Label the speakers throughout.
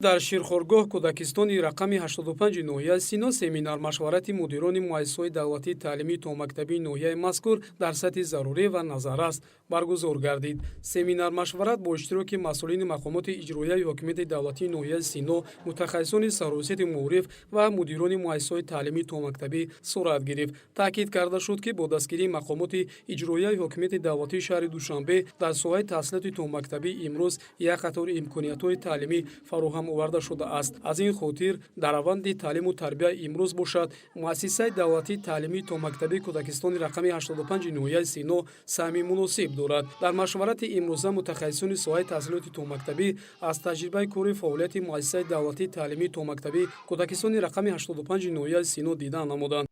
Speaker 1: дар Ширхоргоҳ Кӯдакистони рақами 85 ноҳияи Сино семинар машварати мудирони муассисаҳои давлатии таълимӣ то мактабии ноҳияи мазкур дар сатҳи зарурӣ ва назаррас баргузор гардид. Семинар машварат бо иштироки масъулини мақомоти иҷроияи ҳокимияти давлатии ноҳияи Сино, мутахассисони сарвазияти муориф ва мудирони муассисаҳои таълимии то мактабӣ сурат гирифт. таъкид карда шуд, ки бо дастгирии мақомоти иҷроияи ҳокимияти давлатии шаҳри Душанбе дар соҳаи таҳсилоти то мактабӣ имрӯз як қатори имкониятҳои таълимӣ фароҳам оварда шудааст. Аз ин хотир дар раванди таълиму тарбия имрӯз бошад, муассисаи давлатии таълимии то мактабии Кӯдакистони рақами 85 ноҳияи Сино саҳми муносиб дорад. дар машварати имрӯза мутахассисони соҳаи таҳсилоти то мактабӣ аз таҷрибаи кори фаъолияти муассисаи давлатии таълимии то мактабии Кӯдакистони рақами 85 ноҳияи Сино дидан намуданд.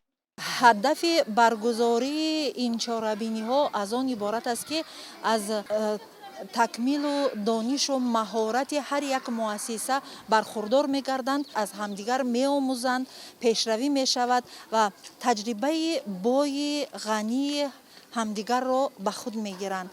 Speaker 2: ҳадафи баргузории ин чорабиниҳо аз он иборат аст, ки аз такмилу донишу маҳорати ҳар як муассиса бархурдор мегарданд, аз ҳамдигар меомӯзанд, пешравӣ мешавад ва таҷрибаи бои ғании ҳамдигарро ба худ мегиранд.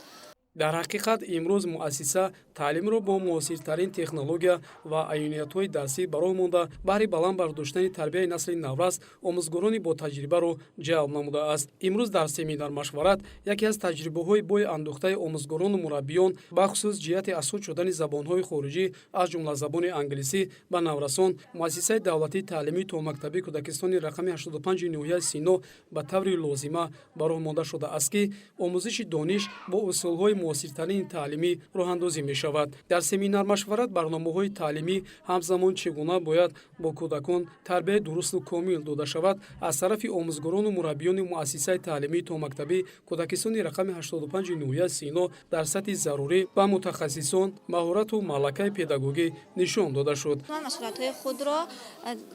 Speaker 1: дар ҳақиқат имрӯз муассиса таълимро бо муосиртарин технология ва айёниятҳои дарсӣ бароҳ монда баҳри баланд бардоштани тарбияи насли наврас омӯзгорони бо таҷрибаро ҷалб намудааст. имрӯз дар семинар машварат яке аз таҷрибаҳои бои андӯхтаи омӯзгорону мураббиён бахусус ҷиҳати асуд шудани забонҳои хориҷӣ аз ҷумла забони англисӣ ба наврасон муассисаи давлатии таълимии то мактабии Кӯдакистони рақами 85 ноҳияи Сино ба таври лозима бароҳ монда шудааст, ки омӯзиши дониш бо усулҳои муосиртарини таълимӣ роҳандозӣ мешавад. дар семинар машварат барномаҳои таълимӣ ҳамзамон чӣ гуна бояд бо кӯдакон тарбияи дурусту комил дода шавад аз тарафи омӯзгорону мураббиёни муассисаи таълимии то мактабии Кӯдакистони рақами 85 ноҳияи Сино дар сатҳи зарурӣ ба мутахассисон маҳорату малакаи педагогӣ нишон дода шуд.
Speaker 3: ман машғулотҳои худро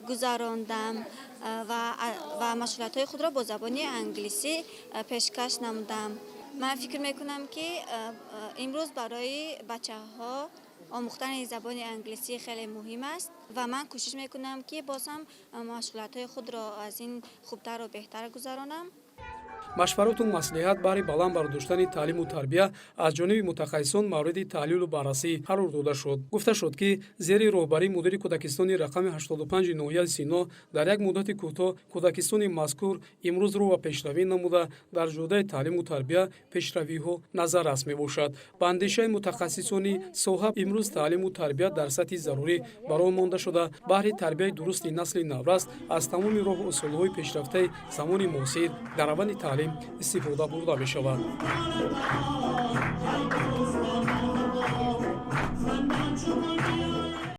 Speaker 3: гузарондам ва машғулотҳои худро бо забони англисӣ пешкаш намудам. من فکر میکنم که امروز برای بچه‌ها آموختن زبان انگلیسی خیلی مهم است و من کوشش میکنم که بازم مشغولیت‌های خود را از این خوبتر و بهتر گذرانم.
Speaker 1: машварату маслиҳат баҳри баланд бардоштани таълиму тарбия аз ҷониби мутахассисон мавриди таҳлилу баррасӣ қарор дода шуд. гуфта шуд, ки зери роҳбарии мудири Кӯдакистони рақами 85 ноҳияи Сино дар як муддати кӯтоҳ Кӯдакистони мазкур имрӯз рӯ ба пешравӣ намуда дар ҷодаи таълиму тарбия пешравиҳо назаррас мебошад. ба андешаи мутахассисони соҳа имрӯз таълиму тарбия дар сатҳи зарурӣ бароҳ монда шуда баҳри тарбияи дурусти насли наврас аз тамоми роҳу усулҳои пешрафтаи замони муосир дар раванди таълим истифода бурда мешавад.